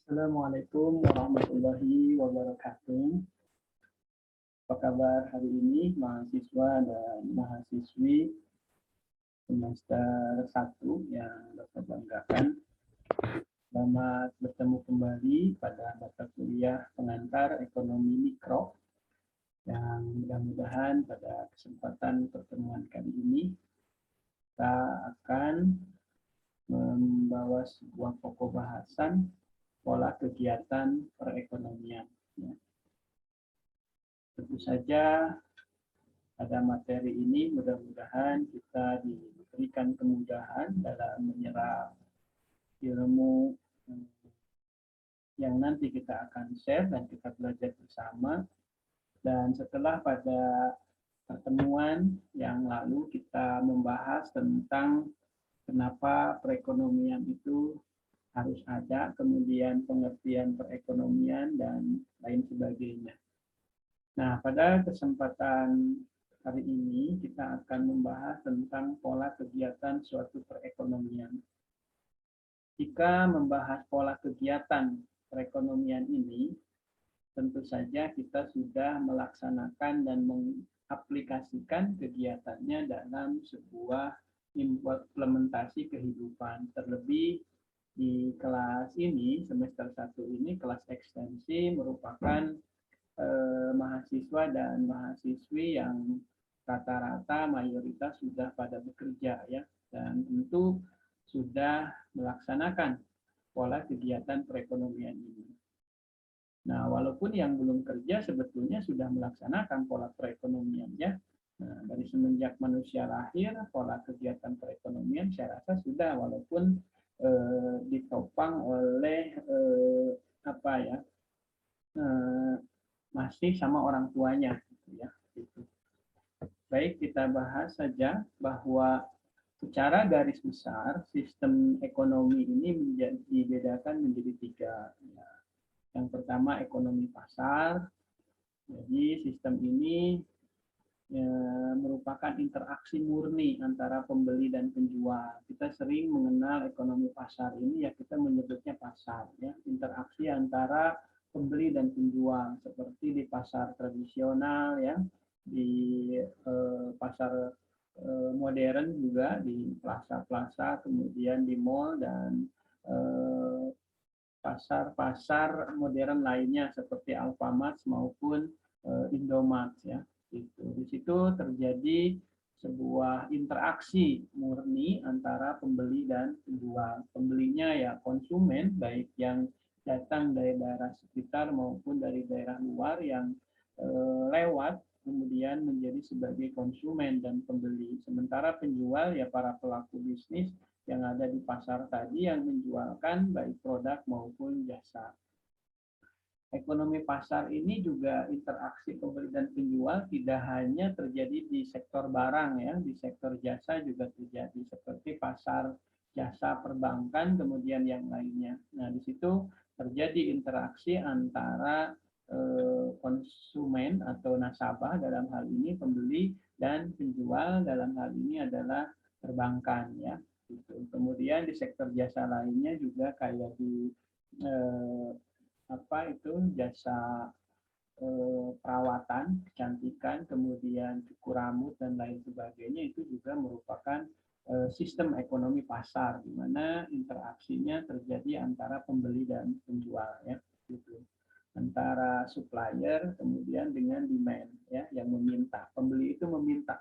Assalamualaikum warahmatullahi wabarakatuh. Apa kabar hari ini mahasiswa dan mahasiswi semester 1 yang Bapak banggakan? Selamat bertemu kembali pada mata kuliah pengantar ekonomi mikro yang mudah-mudahan pada kesempatan pertemuan kali ini kita akan membawa sebuah pokok bahasan pola kegiatan perekonomian. Tentu saja pada materi ini mudah-mudahan kita diberikan kemudahan dalam menyerap ilmu yang nanti kita akan share dan kita belajar bersama. Dan setelah pada pertemuan yang lalu kita membahas tentang kenapa perekonomian itu harus ada, kemudian pengertian perekonomian dan lain sebagainya. Nah, pada kesempatan hari ini kita akan membahas tentang pola kegiatan suatu perekonomian. Jika membahas pola kegiatan perekonomian ini, tentu saja kita sudah melaksanakan dan mengaplikasikan kegiatannya dalam sebuah implementasi kehidupan. Terlebih di kelas ini, semester 1 ini, kelas ekstensi merupakan mahasiswa dan mahasiswi yang rata-rata mayoritas sudah pada bekerja ya, dan tentu sudah melaksanakan pola kegiatan perekonomian ini. Nah, walaupun yang belum kerja sebetulnya sudah melaksanakan pola perekonomian ya. Nah, dari semenjak manusia lahir, pola kegiatan perekonomian saya rasa sudah, walaupun ditopang oleh masih sama orang tuanya gitu ya. Gitu. Baik, kita bahas saja bahwa secara garis besar sistem ekonomi ini dibedakan menjadi 3. Ya. Yang pertama ekonomi pasar. Jadi sistem ini merupakan interaksi murni antara pembeli dan penjual. Kita sering mengenal ekonomi pasar ini ya kita menyebutnya pasar ya, interaksi antara pembeli dan penjual seperti di pasar tradisional ya, di pasar modern juga di plaza-plaza, kemudian di mall dan pasar-pasar modern lainnya seperti Alfamart maupun Indomart ya. Gitu. Di situ terjadi sebuah interaksi murni antara pembeli dan penjual. Pembelinya ya konsumen, baik yang datang dari daerah sekitar maupun dari daerah luar yang lewat kemudian menjadi sebagai konsumen dan pembeli. Sementara penjual ya para pelaku bisnis yang ada di pasar tadi yang menjualkan baik produk maupun jasa. Ekonomi pasar ini juga interaksi pembeli dan penjual tidak hanya terjadi di sektor barang ya, di sektor jasa juga terjadi seperti pasar jasa perbankan kemudian yang lainnya. Nah, di situ terjadi interaksi antara konsumen atau nasabah dalam hal ini pembeli dan penjual dalam hal ini adalah perbankan ya. Gitu. Kemudian di sektor jasa lainnya juga kayak di jasa perawatan, kecantikan, kemudian cukur rambut dan lain sebagainya itu juga merupakan sistem ekonomi pasar di mana interaksinya terjadi antara pembeli dan penjual ya, gitu. Antara supplier kemudian dengan demand ya, yang meminta. Pembeli itu meminta.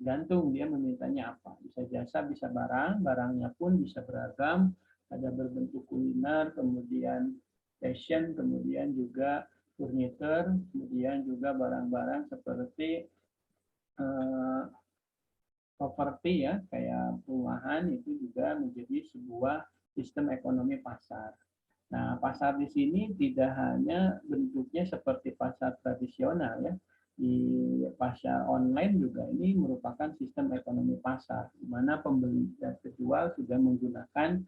Gantung dia memintanya apa. Bisa jasa, bisa barang, barangnya pun bisa beragam, ada berbentuk kuliner, kemudian fashion, kemudian juga furniture, kemudian juga barang-barang seperti properti ya, kayak perumahan itu juga menjadi sebuah sistem ekonomi pasar. Nah, pasar di sini tidak hanya bentuknya seperti pasar tradisional ya, di pasar online juga ini merupakan sistem ekonomi pasar, di mana pembeli dan penjual sudah menggunakan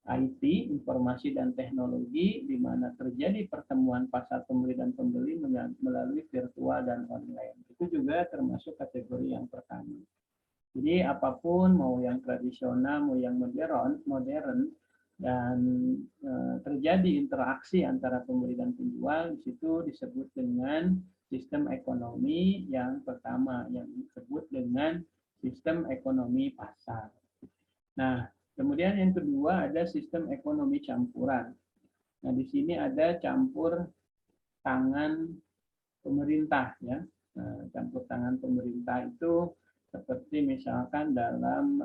IT, informasi dan teknologi, di mana terjadi pertemuan pasar pembeli dan pembeli melalui virtual dan online. Itu juga termasuk kategori yang pertama. Jadi apapun, mau yang tradisional, mau yang modern dan terjadi interaksi antara pembeli dan penjual. Di situ disebut dengan sistem ekonomi yang pertama, yang disebut dengan sistem ekonomi pasar. Nah, kemudian yang kedua ada sistem ekonomi campuran. Nah, di sini ada campur tangan pemerintah, ya. Campur tangan pemerintah itu seperti misalkan dalam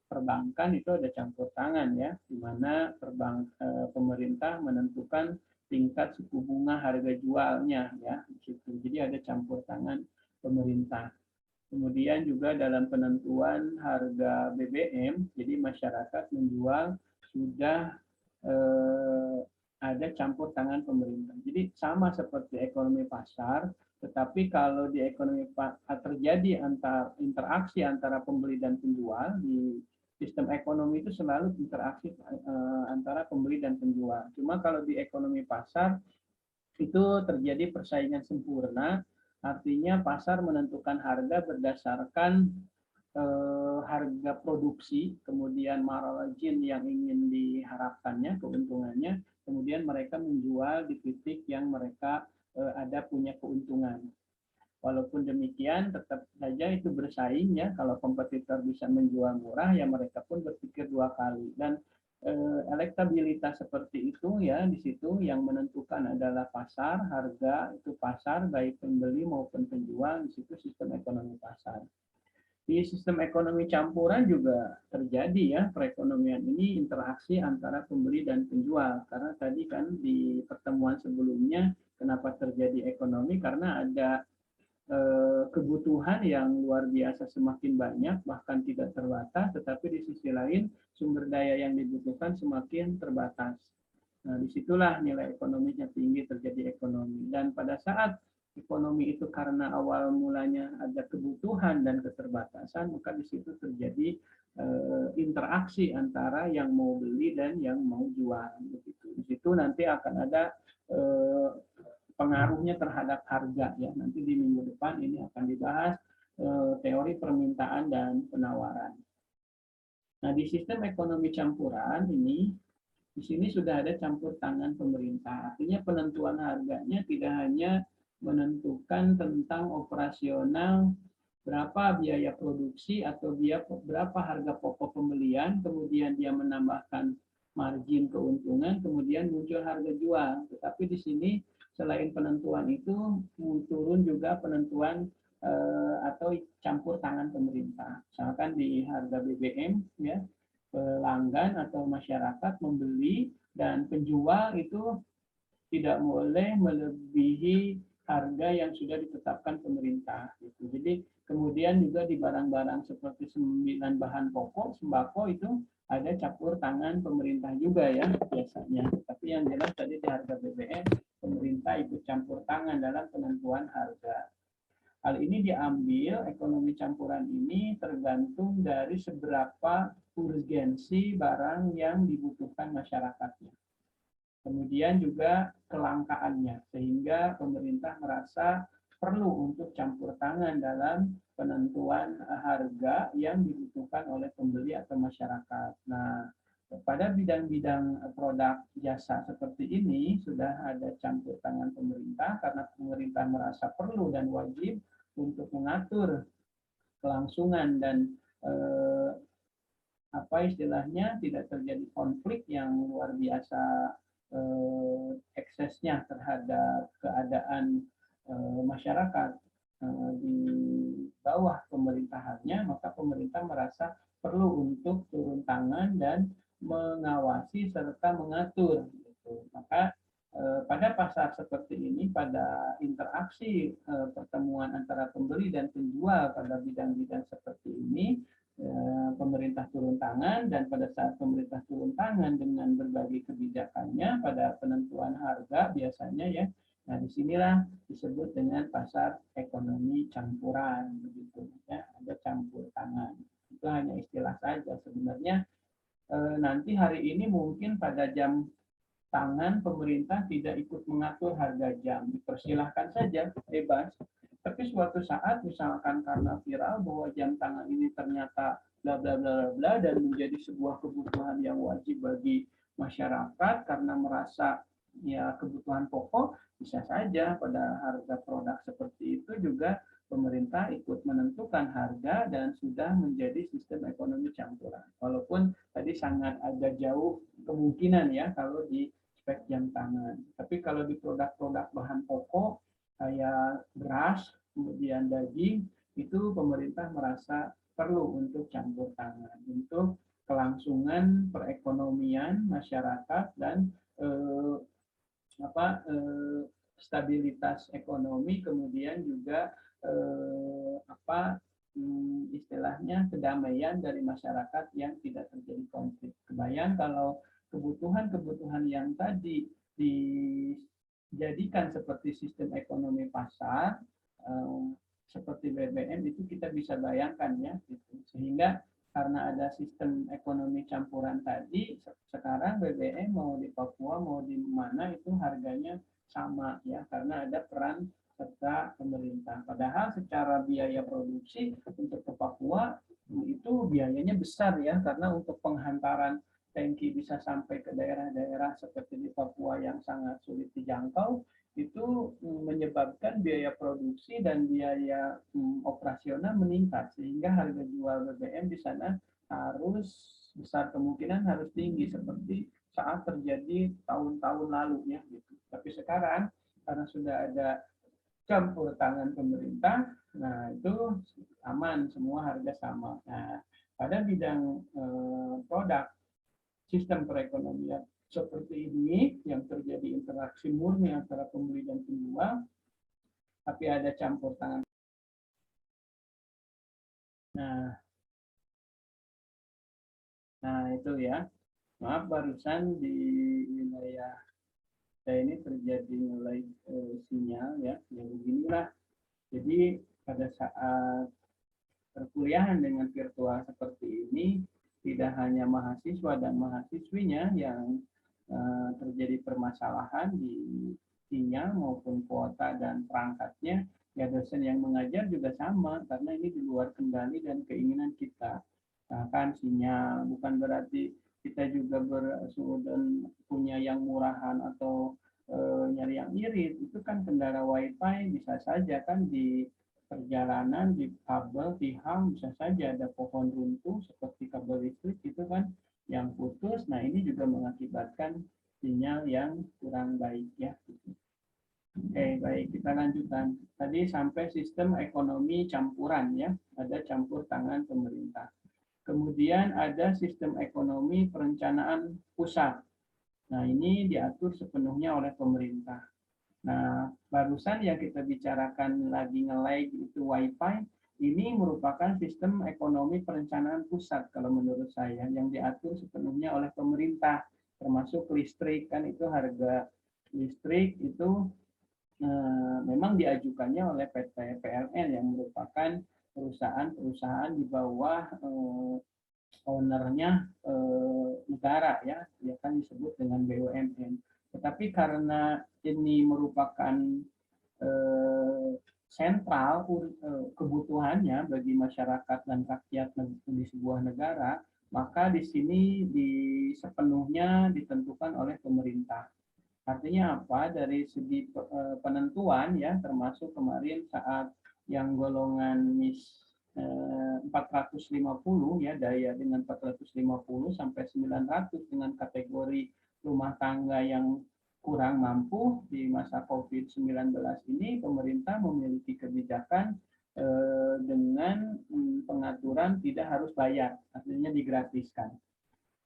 perbankan itu ada campur tangan, ya, di mana pemerintah menentukan tingkat suku bunga harga jualnya, ya, gitu. Jadi ada campur tangan pemerintah. Kemudian juga dalam penentuan harga BBM, jadi masyarakat menjual sudah ada campur tangan pemerintah. Jadi sama seperti ekonomi pasar, tetapi kalau di ekonomi terjadi interaksi antara pembeli dan penjual, di sistem ekonomi itu selalu interaksi antara pembeli dan penjual. Cuma kalau di ekonomi pasar itu terjadi persaingan sempurna. Artinya pasar menentukan harga berdasarkan harga produksi, kemudian margin yang ingin diharapkannya, keuntungannya, kemudian mereka menjual di titik yang mereka ada punya keuntungan. Walaupun demikian, tetap saja itu bersaing, ya. Kalau kompetitor bisa menjual murah, ya mereka pun berpikir dua kali. Dan elektabilitas seperti itu, ya, di situ yang menentukan adalah pasar, harga itu pasar, baik pembeli maupun penjual, di situ sistem ekonomi pasar. Di sistem ekonomi campuran juga terjadi, ya, perekonomian ini interaksi antara pembeli dan penjual. Karena tadi kan di pertemuan sebelumnya, kenapa terjadi ekonomi? Karena ada kebutuhan yang luar biasa semakin banyak, bahkan tidak terbatas, tetapi di sisi lain sumber daya yang dibutuhkan semakin terbatas. Nah, disitulah nilai ekonominya tinggi, terjadi ekonomi. Dan pada saat ekonomi itu karena awal mulanya ada kebutuhan dan keterbatasan, maka di situ terjadi interaksi antara yang mau beli dan yang mau jual. Begitu. Di situ nanti akan ada pengaruhnya terhadap harga, ya. Nanti di minggu depan ini akan dibahas teori permintaan dan penawaran. Nah, di sistem ekonomi campuran ini, di sini sudah ada campur tangan pemerintah. Artinya penentuan harganya tidak hanya menentukan tentang operasional, berapa biaya produksi atau berapa harga pokok pembelian, kemudian dia menambahkan margin keuntungan, kemudian muncul harga jual. Tetapi di sini selain penentuan itu, turun juga penentuan atau campur tangan pemerintah. Misalkan di harga BBM, ya, pelanggan atau masyarakat membeli dan penjual itu tidak boleh melebihi harga yang sudah ditetapkan pemerintah. Gitu. Jadi kemudian juga di barang-barang seperti 9 bahan pokok, sembako itu ada campur tangan pemerintah juga, ya, biasanya. Tapi yang jelas tadi di harga BBM, pemerintah ikut campur tangan dalam penentuan harga. Hal ini diambil, ekonomi campuran ini tergantung dari seberapa urgensi barang yang dibutuhkan masyarakatnya. Kemudian juga kelangkaannya, sehingga pemerintah merasa perlu untuk campur tangan dalam penentuan harga yang dibutuhkan oleh pembeli atau masyarakat. Nah, pada bidang-bidang produk jasa seperti ini sudah ada campur tangan pemerintah karena pemerintah merasa perlu dan wajib untuk mengatur kelangsungan dan apa istilahnya tidak terjadi konflik yang luar biasa eksesnya terhadap keadaan masyarakat di bawah pemerintahannya, maka pemerintah merasa perlu untuk turun tangan dan mengawasi serta mengatur. Gitu. Maka pada pasar seperti ini, pada interaksi pertemuan antara pembeli dan penjual pada bidang-bidang seperti ini, pemerintah turun tangan, dan pada saat pemerintah turun tangan dengan berbagai kebijakannya pada penentuan harga biasanya, ya. Nah, disinilah disebut dengan pasar ekonomi campuran, begitu, ya. Ada campur tangan. Itu hanya istilah saja sebenarnya. Nanti hari ini mungkin pada jam tangan pemerintah tidak ikut mengatur harga jam, dipersilahkan saja, bebas. Tapi suatu saat misalkan karena viral bahwa jam tangan ini ternyata bla bla bla bla dan menjadi sebuah kebutuhan yang wajib bagi masyarakat karena merasa ya kebutuhan pokok, bisa saja pada harga produk seperti itu juga pemerintah ikut menentukan harga dan sudah menjadi sistem ekonomi campuran. Walaupun tadi sangat agak jauh kemungkinan ya kalau di spek jam tangan. Tapi kalau di produk-produk bahan pokok kayak beras, kemudian daging, itu pemerintah merasa perlu untuk campur tangan, untuk kelangsungan perekonomian masyarakat dan eh, stabilitas ekonomi, kemudian juga istilahnya kedamaian dari masyarakat yang tidak terjadi konflik. Kebayang kalau kebutuhan-kebutuhan yang tadi dijadikan seperti sistem ekonomi pasar, seperti BBM itu kita bisa bayangkan ya, gitu. Sehingga karena ada sistem ekonomi campuran tadi, sekarang BBM mau di Papua mau di mana itu harganya sama ya, karena ada peran serta pemerintah. Padahal secara biaya produksi untuk ke Papua itu biayanya besar ya, karena untuk penghantaran tangki bisa sampai ke daerah-daerah seperti di Papua yang sangat sulit dijangkau, itu menyebabkan biaya produksi dan biaya operasional meningkat, sehingga harga jual BBM di sana harus besar kemungkinan harus tinggi seperti saat terjadi tahun-tahun lalu ya gitu. Tapi sekarang karena sudah ada campur tangan pemerintah, nah itu aman, semua harga sama. Nah, pada bidang produk sistem perekonomian seperti ini yang terjadi interaksi murni antara pembeli dan penjual, tapi ada campur tangan. Nah itu ya. Maaf barusan di wilayah saya ini terjadi mulai sinyal ya. Ya beginilah. Jadi pada saat perkuliahan dengan virtual seperti ini, tidak hanya mahasiswa dan mahasiswinya yang terjadi permasalahan di sinyal maupun kuota dan perangkatnya, ya dosen yang mengajar juga sama, karena ini di luar kendali dan keinginan kita. Kan sinyal bukan berarti kita juga bersudut punya yang murahan atau nyari yang irit. Itu kan kendala wifi bisa saja kan di perjalanan, di kabel, tiang bisa saja ada pohon runtuh seperti kabel listrik itu kan yang putus. Nah ini juga mengakibatkan sinyal yang kurang baik ya. Oke, baik kita lanjutkan. Tadi sampai sistem ekonomi campuran ya, ada campur tangan pemerintah. Kemudian ada sistem ekonomi perencanaan pusat. Nah ini diatur sepenuhnya oleh pemerintah. Nah, barusan yang kita bicarakan lagi nge-lag itu Wi-Fi, ini merupakan sistem ekonomi perencanaan pusat kalau menurut saya, yang diatur sepenuhnya oleh pemerintah, termasuk listrik, kan itu harga listrik itu memang diajukannya oleh PT PLN yang merupakan perusahaan-perusahaan di bawah ownernya negara ya, ya kan disebut dengan BUMN. Tetapi karena ini merupakan sentral kebutuhannya bagi masyarakat dan rakyat di sebuah negara, maka di sini sepenuhnya ditentukan oleh pemerintah. Artinya apa? Dari segi penentuan ya, termasuk kemarin saat yang golongan NIS 450 ya, daya dengan 450 sampai 900 dengan kategori rumah tangga yang kurang mampu di masa COVID-19 ini, pemerintah memiliki kebijakan dengan pengaturan tidak harus bayar, artinya digratiskan.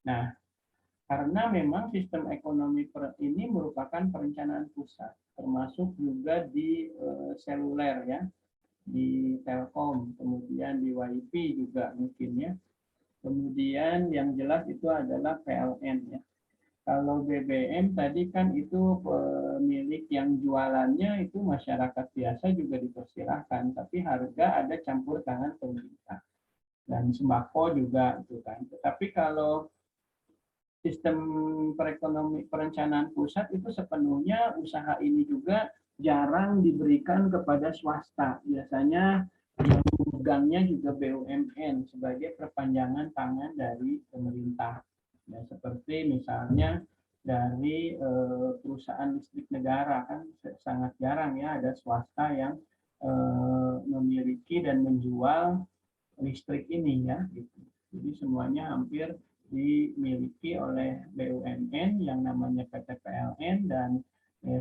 Nah, karena memang sistem ekonomi ini merupakan perencanaan pusat, termasuk juga di seluler ya, di Telkom, kemudian di WiFi juga mungkin ya. Kemudian yang jelas itu adalah PLN ya. Kalau BBM tadi kan itu pemilik yang jualannya itu masyarakat biasa juga dipersilahkan, tapi harga ada campur tangan pemerintah. Dan sembako juga itu kan. Tetapi kalau sistem perencanaan pusat itu sepenuhnya usaha ini juga jarang diberikan kepada swasta. Biasanya yang megangnya juga BUMN sebagai perpanjangan tangan dari pemerintah. Ya, seperti misalnya dari perusahaan listrik negara, kan sangat jarang ya ada swasta yang memiliki dan menjual listrik ini ya. Gitu. Jadi semuanya hampir dimiliki oleh BUMN yang namanya PT PLN, dan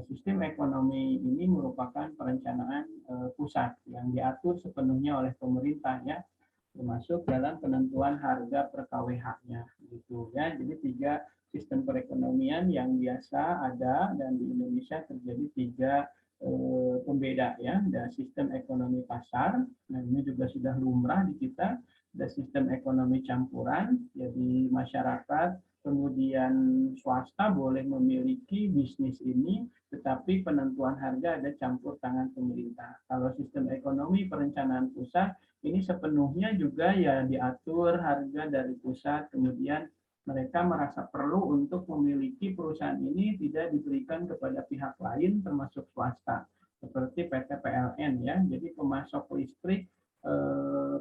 sistem ekonomi ini merupakan perencanaan pusat yang diatur sepenuhnya oleh pemerintah ya, termasuk dalam penentuan harga per kWh-nya gitu ya. Jadi 3 sistem perekonomian yang biasa ada, dan di Indonesia terjadi 3 pembeda ya. Ada sistem ekonomi pasar, nah ini juga sudah lumrah di kita. Ada sistem ekonomi campuran, jadi masyarakat kemudian swasta boleh memiliki bisnis ini, tetapi penentuan harga ada campur tangan pemerintah. Kalau sistem ekonomi perencanaan pusat, ini sepenuhnya juga ya diatur harga dari pusat, kemudian mereka merasa perlu untuk memiliki perusahaan ini tidak diberikan kepada pihak lain termasuk swasta seperti PT PLN ya. Jadi pemasok listrik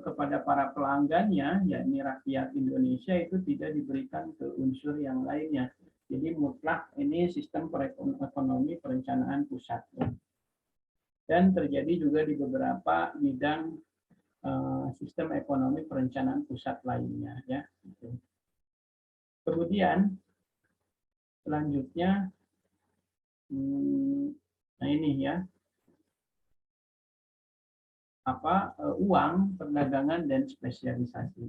kepada para pelanggannya, yakni rakyat Indonesia, itu tidak diberikan ke unsur yang lainnya. Jadi mutlak ini sistem ekonomi perencanaan pusat. Dan terjadi juga di beberapa bidang sistem ekonomi perencanaan pusat lainnya ya. Kemudian selanjutnya, nah ini ya, uang, perdagangan, dan spesialisasi.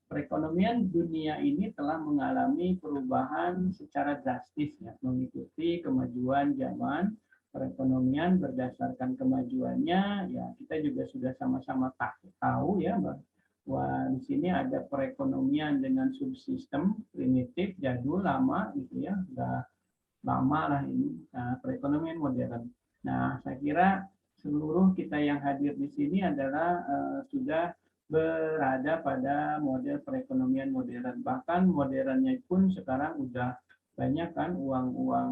Perekonomian dunia ini telah mengalami perubahan secara drastis ya, mengikuti kemajuan zaman. Perekonomian berdasarkan kemajuannya ya, kita juga sudah sama-sama tahu ya bahwa di sini ada perekonomian dengan subsistem primitif, jadul, lama gitu ya, udah lama lah ini. Nah, perekonomian modern. Nah, saya kira seluruh kita yang hadir di sini adalah sudah berada pada model perekonomian modern. Bahkan modernnya pun sekarang udah banyak kan uang-uang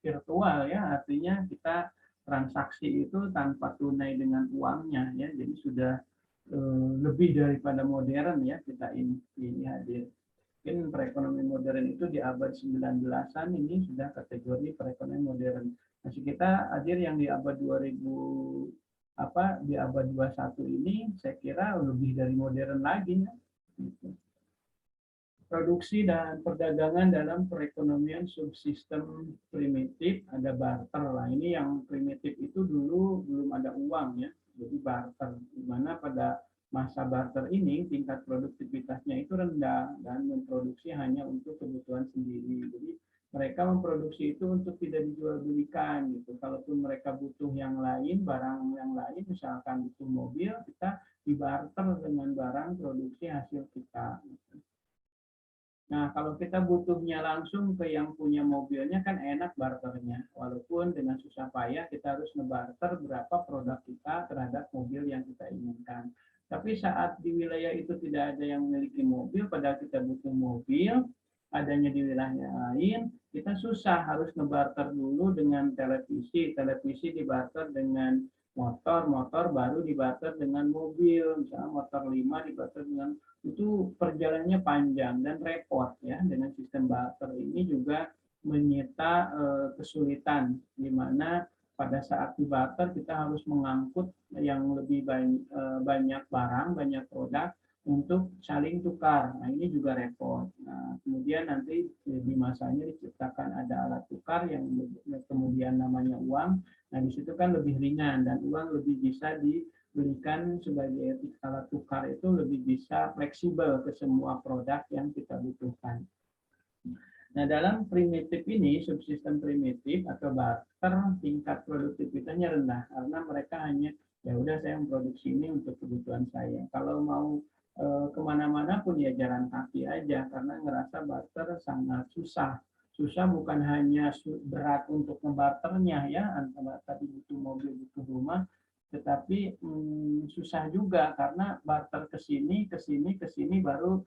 virtual ya, artinya kita transaksi itu tanpa tunai dengan uangnya ya, jadi sudah lebih daripada modern ya kita ini hadir. Mungkin perekonomian modern itu di abad 19-an ini sudah kategori perekonomian modern. Masih kita hadir yang di abad 2000 di abad 21 ini, saya kira lebih dari modern lagi ya. Produksi dan perdagangan dalam perekonomian subsistem primitif, ada barter lah. Ini yang primitif itu dulu belum ada uang ya, jadi barter. Di mana pada masa barter ini tingkat produktivitasnya itu rendah dan memproduksi hanya untuk kebutuhan sendiri. Jadi mereka memproduksi itu untuk tidak dijual belikan gitu. Kalaupun mereka butuh yang lain, barang yang lain, misalkan butuh mobil, kita dibarter dengan barang produksi hasil kita. Gitu. Nah, kalau kita butuhnya langsung ke yang punya mobilnya kan enak barternya. Walaupun dengan susah payah kita harus ngebarter berapa produk kita terhadap mobil yang kita inginkan. Tapi saat di wilayah itu tidak ada yang memiliki mobil, padahal kita butuh mobil, adanya di wilayah lain, kita susah, harus ngebarter dulu dengan televisi, televisi dibarter dengan motor, motor baru dibarter dengan mobil, misalnya motor 5 dibarter dengan, itu perjalanannya panjang dan repot ya. Dengan sistem barter ini juga menyita kesulitan, di mana pada saat di barter kita harus mengangkut yang lebih banyak barang, banyak produk untuk saling tukar. Nah, ini juga repot. Nah, kemudian nanti di masanya diciptakan ada alat tukar yang kemudian namanya uang. Nah, di situ kan lebih ringan dan uang lebih bisa dibelikan sebagai alat tukar, itu lebih bisa fleksibel ke semua produk yang kita butuhkan. Nah, dalam primitif ini, subsistem primitif atau barter, tingkat produktivitasnya rendah karena mereka hanya ya udah saya memproduksi ini untuk kebutuhan saya. Kalau mau kemana-mana pun ya jalan kaki aja karena ngerasa barter sangat susah. Susah bukan hanya berat untuk ngebarternya ya, antara tadi butuh mobil, butuh rumah, tetapi susah juga karena barter ke sini, baru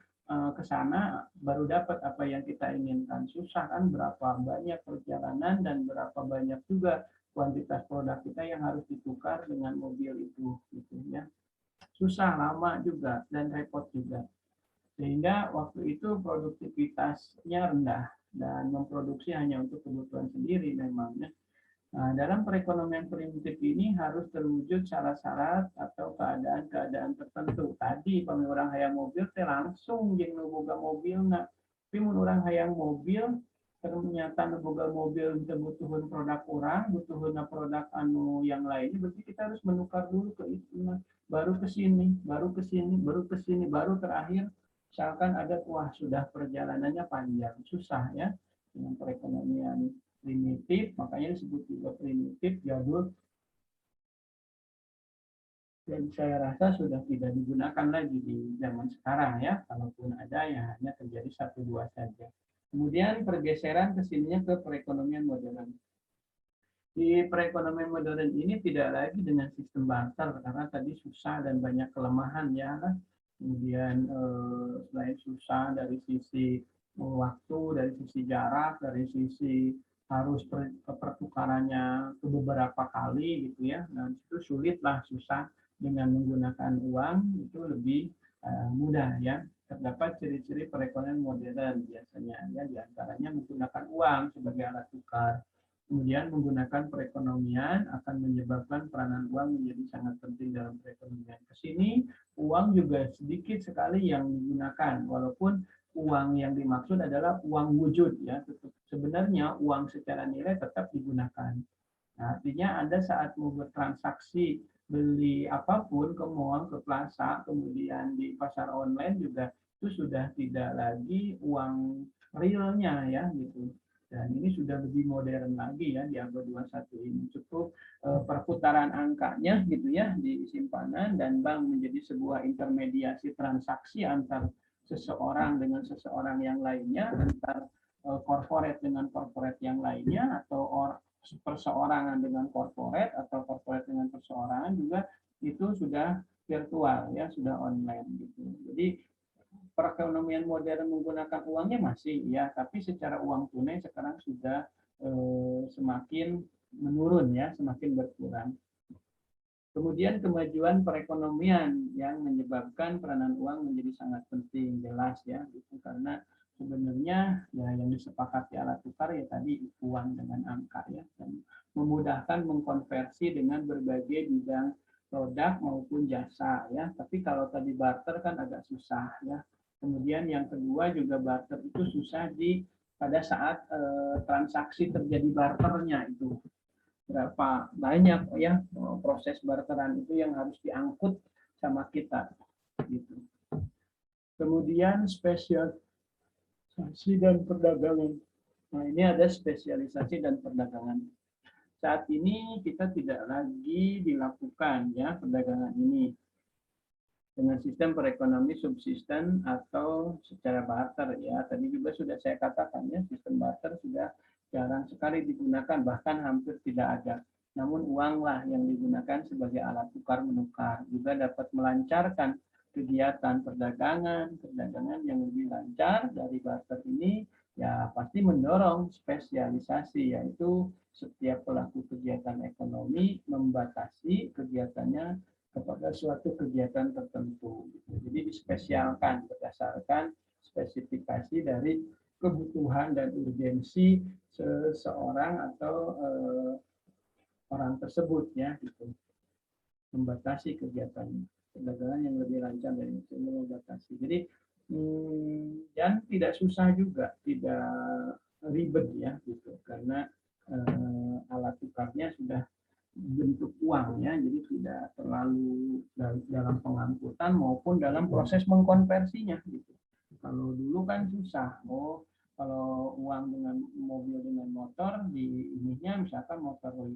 ke sana baru dapat apa yang kita inginkan. Susah kan, berapa banyak perjalanan dan berapa banyak juga kuantitas produk kita yang harus ditukar dengan mobil itu, gitu ya. Susah, lama juga, dan repot juga. Sehingga waktu itu produktivitasnya rendah dan memproduksi hanya untuk kebutuhan sendiri memangnya. Nah, dalam perekonomian primitif ini harus terwujud syarat-syarat atau keadaan-keadaan tertentu. Tadi orang hayang mobil teh langsung jeung nu boga mobilna. Tapi mun urang hayang mobil ternyata nu boga mobil teu butuhun produk orang, butuhun produk anu yang lainnya, berarti kita harus menukar dulu ke itu. Baru ke sini, baru ke sini, baru ke sini, baru terakhir misalkan ada wah sudah perjalanannya panjang, susah ya dengan perekonomian primitif, makanya disebut juga primitif, jadul, dan saya rasa sudah tidak digunakan lagi di zaman sekarang ya, kalaupun ada ya hanya terjadi 1-2 saja. Kemudian pergeseran kesininya ke perekonomian modern. Di perekonomian modern ini tidak lagi dengan sistem barter karena tadi susah dan banyak kelemahan ya. Kemudian selain susah dari sisi waktu, dari sisi jarak, dari sisi harus pertukarannya ke beberapa kali gitu ya. Dan itu sulit lah, susah. Dengan menggunakan uang itu lebih mudah ya. Terdapat ciri-ciri perekonomian modern biasanya ya, diantaranya menggunakan uang sebagai alat tukar. Kemudian menggunakan perekonomian akan menyebabkan peranan uang menjadi sangat penting dalam perekonomian. Kesini uang juga sedikit sekali yang digunakan, walaupun uang yang dimaksud adalah uang wujud ya. Sebenarnya uang secara nilai tetap digunakan. Nah, artinya Anda saat mau bertransaksi beli apapun ke mall, ke plaza, kemudian di pasar online juga itu sudah tidak lagi uang realnya ya gitu. Dan ini sudah lebih modern lagi ya di abad 21 ini. Cukup perputaran angkanya gitu ya di simpanan dan bank menjadi sebuah intermediasi transaksi antar seseorang dengan seseorang yang lainnya, antar corporate dengan corporate yang lainnya, atau perseorangan dengan korporat atau korporat dengan perseorangan juga itu sudah virtual ya, sudah online gitu. Jadi perekonomian modern menggunakan uangnya masih ya, tapi secara uang tunai sekarang sudah semakin menurun ya, semakin berkurang. Kemudian kemajuan perekonomian yang menyebabkan peranan uang menjadi sangat penting, jelas ya, gitu. Karena sebenarnya ya yang disepakati alat tukar ya tadi uang dengan angka ya, dan memudahkan mengkonversi dengan berbagai bidang produk maupun jasa ya. Tapi kalau tadi barter kan agak susah ya. Kemudian yang kedua juga barter itu susah pada saat transaksi terjadi barternya itu. Berapa banyak ya proses barteran itu yang harus diangkut sama kita gitu. Kemudian spesialisasi dan perdagangan. Nah, ini ada spesialisasi dan perdagangan. Saat ini kita tidak lagi dilakukan ya perdagangan ini dengan sistem perekonomian subsisten atau secara barter ya. Tadi juga sudah saya katakan ya, sistem barter sudah jarang sekali digunakan, bahkan hampir tidak ada. Namun uanglah yang digunakan sebagai alat tukar menukar, juga dapat melancarkan kegiatan perdagangan yang lebih lancar. Dari barter ini ya pasti mendorong spesialisasi, yaitu setiap pelaku kegiatan ekonomi membatasi kegiatannya kepada suatu kegiatan tertentu. Jadi dispesialkan berdasarkan spesifikasi dari kebutuhan dan urgensi seseorang atau orang tersebut ya, gitu. Membatasi kegiatan perdagangan yang lebih lancar dari itu, membatasi. Jadi dan tidak susah juga, tidak ribet ya gitu, karena alat tukarnya sudah bentuk uang ya, jadi tidak terlalu dalam pengangkutan maupun dalam proses mengkonversinya gitu. Kalau dulu kan susah, kalau uang dengan mobil dengan motor di ininya misalkan motor 5,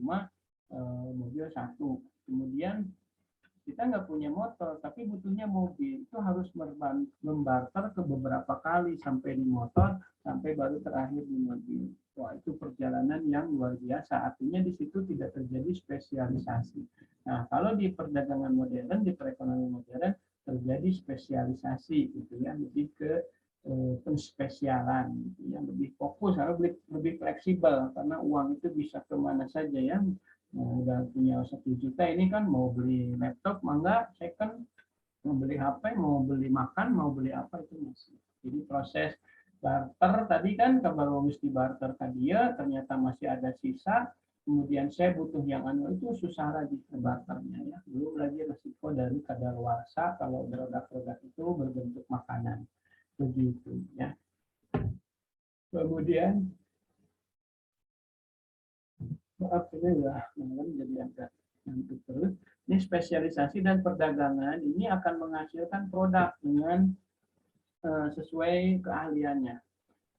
mobil 1, kemudian kita nggak punya motor tapi butuhnya mobil, itu harus membarter ke beberapa kali sampai di motor, sampai baru terakhir di mobil. Wah, itu perjalanan yang luar biasa. Artinya di situ tidak terjadi spesialisasi. Nah, kalau di perdagangan modern, di perekonomian modern terjadi spesialisasi gitu ya, lebih ke penspesialan, gitu, yang lebih fokus, harus lebih fleksibel karena uang itu bisa kemana saja ya. Nah, udah punya 1 juta ini kan mau beli laptop, mangga second, mau beli HP, mau beli makan, mau beli apa itu masih. Jadi proses barter tadi kan kalau mesti barter tadi ya ternyata masih ada sisa, kemudian saya butuh yang anu itu susah lagi barternya ya. Belum lagi resiko dari kadaluarsa kalau produk-produk itu berbentuk makanan begitu ya. Kemudian maaf ini ya malam jadi agak ngantuk terus. Ini spesialisasi dan perdagangan ini akan menghasilkan produk dengan sesuai keahliannya,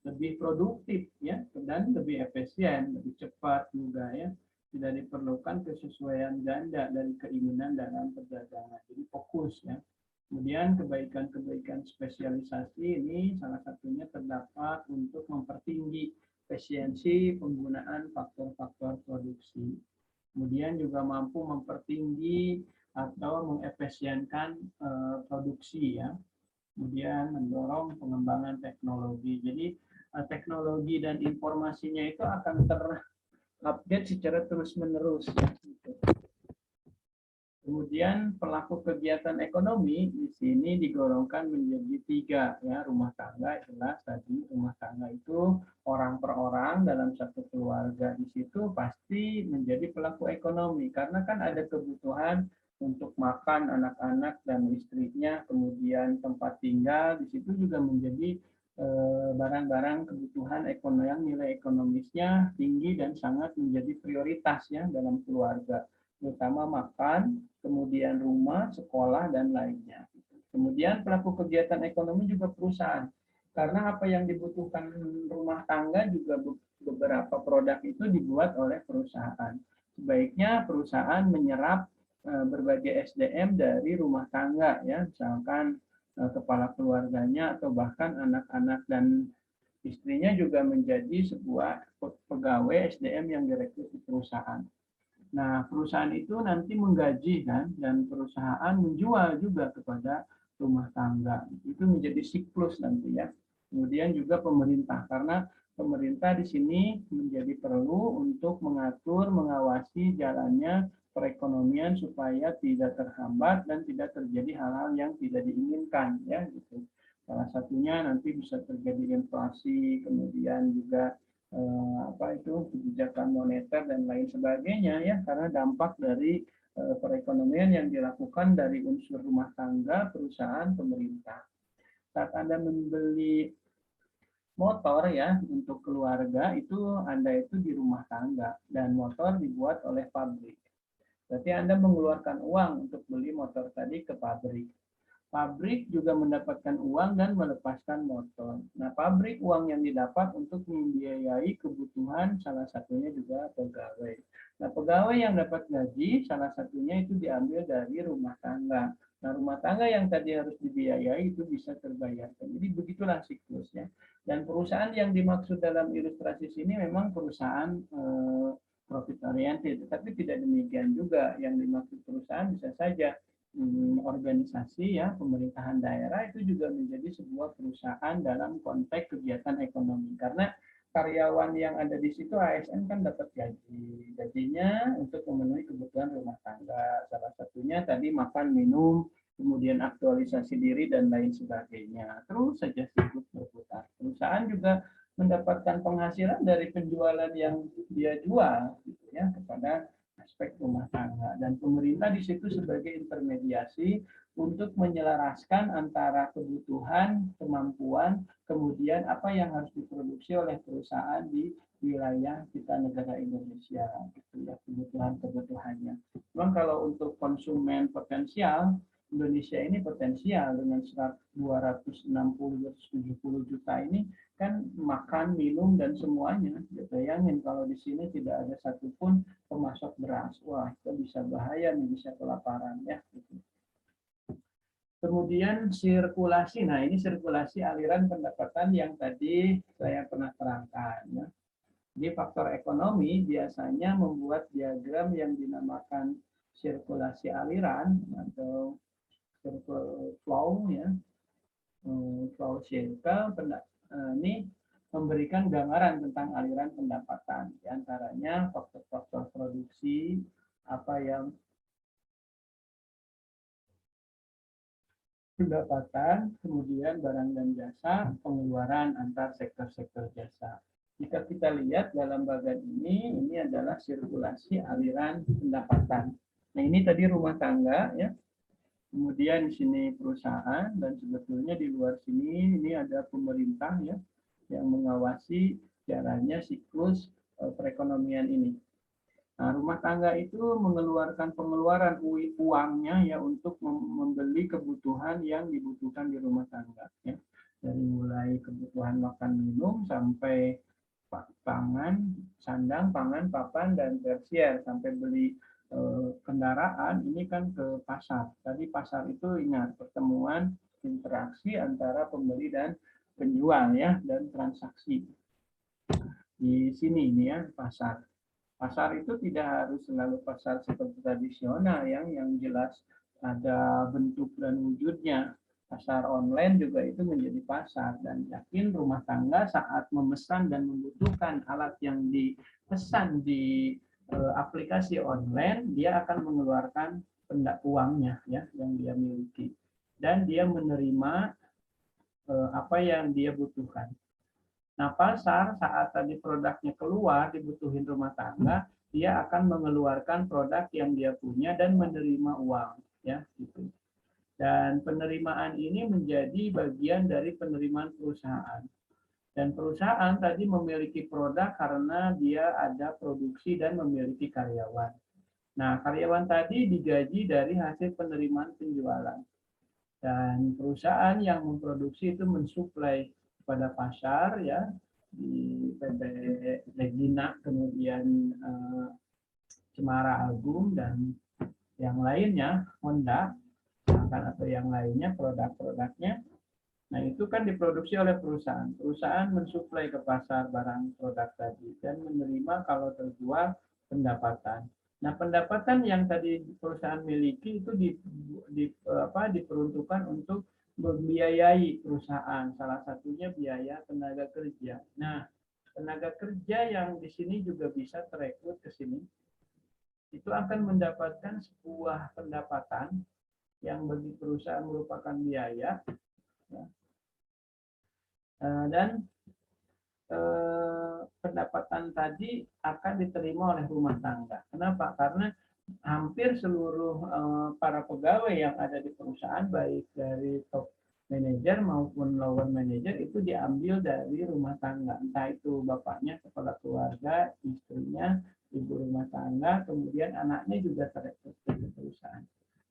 lebih produktif ya dan lebih efisien, lebih cepat juga ya. Tidak diperlukan kesesuaian ganda dari keinginan dalam perdagangan. Jadi fokus ya. Kemudian kebaikan-kebaikan spesialisasi ini salah satunya terdapat untuk mempertinggi efisiensi penggunaan faktor-faktor produksi. Kemudian juga mampu mempertinggi atau mengefisienkan produksi ya. Kemudian mendorong pengembangan teknologi. Jadi teknologi dan informasinya itu akan terupdate secara terus-menerus. Kemudian pelaku kegiatan ekonomi di sini digolongkan menjadi 3 ya, rumah tangga jelas tadi, rumah tangga itu orang per orang dalam satu keluarga di situ pasti menjadi pelaku ekonomi karena kan ada kebutuhan untuk makan anak-anak dan istrinya, kemudian tempat tinggal di situ juga menjadi barang-barang kebutuhan ekonomi yang nilai ekonomisnya tinggi dan sangat menjadi prioritas ya dalam keluarga, terutama makan, kemudian rumah, sekolah, dan lainnya. Kemudian pelaku kegiatan ekonomi juga perusahaan. Karena apa yang dibutuhkan rumah tangga juga beberapa produk itu dibuat oleh perusahaan. Sebaiknya perusahaan menyerap berbagai SDM dari rumah tangga, ya, misalkan kepala keluarganya atau bahkan anak-anak dan istrinya juga menjadi sebuah pegawai SDM yang direkrut di perusahaan. Nah, perusahaan itu nanti menggaji kan, dan perusahaan menjual juga kepada rumah tangga. Itu menjadi siklus nanti ya. Kemudian juga pemerintah, karena pemerintah di sini menjadi perlu untuk mengatur, mengawasi jalannya perekonomian supaya tidak terhambat dan tidak terjadi hal-hal yang tidak diinginkan ya gitu. Salah satunya nanti bisa terjadi inflasi, kemudian juga apa itu kebijakan moneter dan lain sebagainya ya, karena dampak dari perekonomian yang dilakukan dari unsur rumah tangga, perusahaan, pemerintah. Saat Anda membeli motor ya untuk keluarga itu Anda itu di rumah tangga dan motor dibuat oleh pabrik. Berarti Anda mengeluarkan uang untuk beli motor tadi ke pabrik. Pabrik juga mendapatkan uang dan melepaskan motor. Nah, pabrik uang yang didapat untuk membiayai kebutuhan salah satunya juga pegawai. Nah, pegawai yang dapat gaji salah satunya itu diambil dari rumah tangga. Nah, rumah tangga yang tadi harus dibiayai itu bisa terbayarkan. Jadi begitulah siklusnya. Dan perusahaan yang dimaksud dalam ilustrasi sini memang perusahaan profit oriented, tetapi tidak demikian juga. Yang dimaksud perusahaan bisa saja organisasi ya, pemerintahan daerah itu juga menjadi sebuah perusahaan dalam konteks kegiatan ekonomi, karena karyawan yang ada di situ ASN kan dapat gajinya untuk memenuhi kebutuhan rumah tangga, salah satunya tadi makan minum, kemudian aktualisasi diri dan lain sebagainya, terus saja siklus berputar. Perusahaan juga mendapatkan penghasilan dari penjualan yang dia jual gitu ya kepada aspek rumah tangga, dan pemerintah di situ sebagai intermediasi untuk menyelaraskan antara kebutuhan, kemampuan, kemudian apa yang harus diproduksi oleh perusahaan di wilayah kita negara Indonesia gitu ya, kebutuhan-kebutuhannya. Memang kalau untuk konsumen potensial Indonesia ini potensial dengan 260-270 juta ini kan makan, minum, dan semuanya. Bayangin kalau di sini tidak ada satupun pemasok beras. Wah, itu bisa bahaya, bisa kelaparan ya. Kemudian sirkulasi. Nah, ini sirkulasi aliran pendapatan yang tadi saya pernah terangkan. Ya. Di faktor ekonomi biasanya membuat diagram yang dinamakan sirkulasi aliran atau circle flow ya. flow circle ini memberikan gambaran tentang aliran pendapatan. Di antaranya faktor-faktor produksi, apa yang pendapatan, kemudian barang dan jasa, pengeluaran antar sektor-sektor jasa. Jika kita lihat dalam bagian ini adalah sirkulasi aliran pendapatan. Nah, ini tadi rumah tangga ya. Kemudian di sini perusahaan, dan sebetulnya di luar sini ini ada pemerintah ya yang mengawasi jalannya siklus perekonomian ini. Nah, rumah tangga itu mengeluarkan pengeluaran uangnya ya untuk membeli kebutuhan yang dibutuhkan di rumah tangga ya. Dari mulai kebutuhan makan minum sampai pangan, sandang, pangan, papan, dan tersier, sampai beli kendaraan ini kan ke pasar. Tadi pasar itu ingat pertemuan interaksi antara pembeli dan penjual ya, dan transaksi. Di sini ini ya pasar. Pasar itu tidak harus selalu pasar seperti tradisional yang jelas ada bentuk dan wujudnya. Pasar online juga itu menjadi pasar, dan yakin rumah tangga saat memesan dan membutuhkan alat yang dipesan di aplikasi online, dia akan mengeluarkan uangnya ya yang dia miliki, dan dia menerima apa yang dia butuhkan. Nah, pasar saat tadi produknya keluar dibutuhin rumah tangga, dia akan mengeluarkan produk yang dia punya dan menerima uang, ya gitu. Dan penerimaan ini menjadi bagian dari penerimaan perusahaan. Dan perusahaan tadi memiliki produk karena dia ada produksi dan memiliki karyawan. Nah, karyawan tadi digaji dari hasil penerimaan penjualan. Dan perusahaan yang memproduksi itu mensuplai pada pasar ya, di PT Regina, kemudian Cemara Agung, dan yang lainnya, Honda atau yang lainnya, produk-produknya. Nah, itu kan diproduksi oleh perusahaan. Perusahaan mensuplai ke pasar barang produk tadi dan menerima kalau terjual pendapatan. Nah, pendapatan yang tadi perusahaan miliki itu diperuntukkan untuk membiayai perusahaan. Salah satunya biaya tenaga kerja. Nah, tenaga kerja yang di sini juga bisa terekrut ke sini. Itu akan mendapatkan sebuah pendapatan yang bagi perusahaan merupakan biaya. Ya. Dan pendapatan tadi akan diterima oleh rumah tangga. Kenapa? Karena hampir seluruh para pegawai yang ada di perusahaan, baik dari top manajer maupun lower manager, itu diambil dari rumah tangga. Entah itu bapaknya kepala keluarga, istrinya ibu rumah tangga, kemudian anaknya juga terekrut di perusahaan.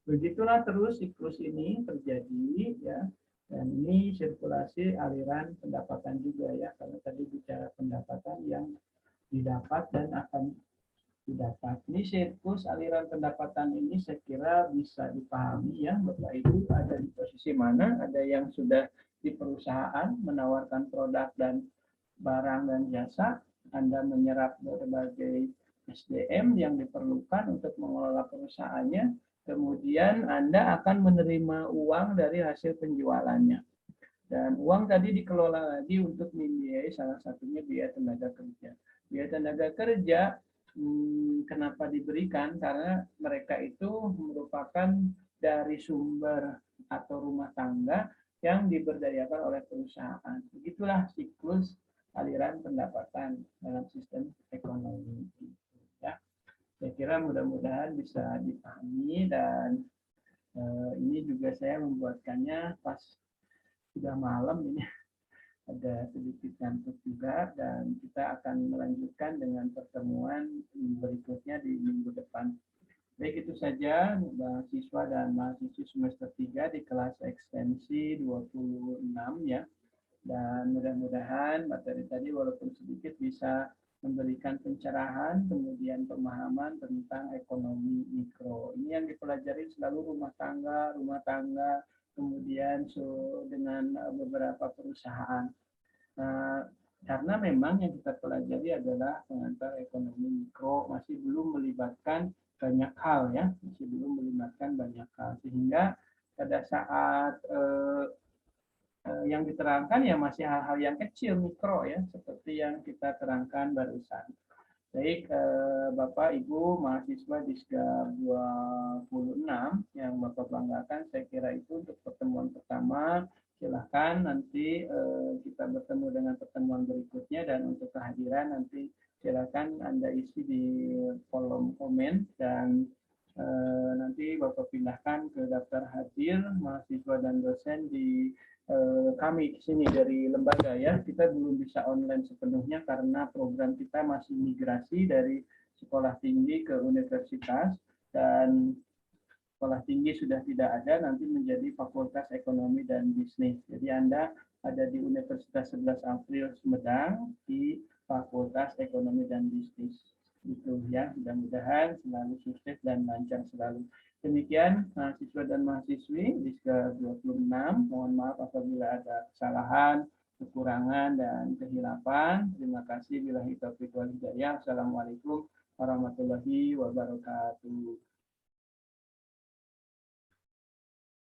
Begitulah terus siklus ini terjadi ya. Dan ini sirkulasi aliran pendapatan juga ya, karena tadi bicara pendapatan yang didapat dan akan didapat. Ini siklus aliran pendapatan ini saya kira bisa dipahami ya, Bapak Ibu ada di posisi mana, ada yang sudah di perusahaan menawarkan produk dan barang dan jasa, Anda menyerap berbagai SDM yang diperlukan untuk mengelola perusahaannya, kemudian Anda akan menerima uang dari hasil penjualannya. Dan uang tadi dikelola lagi untuk membiayai salah satunya biaya tenaga kerja. Biaya tenaga kerja kenapa diberikan? Karena mereka itu merupakan dari sumber atau rumah tangga yang diberdayakan oleh perusahaan. Begitulah siklus aliran pendapatan dalam sistem ekonomi. Ya. Saya kira mudah-mudahan bisa dipahami, dan ini juga saya membuatkannya pas sudah malam ini, ada sedikit ngantuk juga, dan kita akan melanjutkan dengan pertemuan berikutnya di minggu depan. Baik, itu saja mahasiswa dan mahasiswi semester 3 di kelas ekstensi 26 ya. Dan mudah-mudahan materi tadi walaupun sedikit bisa memberikan pencerahan, kemudian pemahaman tentang ekonomi mikro. Ini yang dipelajari selalu rumah tangga, kemudian dengan beberapa perusahaan. Karena memang yang kita pelajari adalah pengantar ekonomi mikro, masih belum melibatkan banyak hal ya, sehingga pada saat yang diterangkan ya masih hal-hal yang kecil, mikro ya, seperti yang kita terangkan barusan. Baik, Bapak, Ibu, mahasiswa Diska 26 yang Bapak banggakan, saya kira itu untuk pertemuan pertama. Silahkan nanti kita bertemu dengan pertemuan berikutnya, dan untuk kehadiran nanti silahkan Anda isi di kolom komen, dan nanti Bapak pindahkan ke daftar hadir mahasiswa dan dosen di kami di sini dari lembaga ya. Kita belum bisa online sepenuhnya karena program kita masih migrasi dari sekolah tinggi ke universitas, dan sekolah tinggi sudah tidak ada, nanti menjadi Fakultas Ekonomi dan Bisnis. Jadi Anda ada di Universitas 11 April Sumedang di Fakultas Ekonomi dan Bisnis. Itu ya, mudah-mudahan selalu sukses dan lancar selalu. Demikian mahasiswa dan mahasiswi Diska 26. Mohon maaf apabila ada kesalahan, kekurangan, dan kehilapan. Terima kasih. Billahi taufiq wal hidayah. Assalamualaikum warahmatullahi wabarakatuh.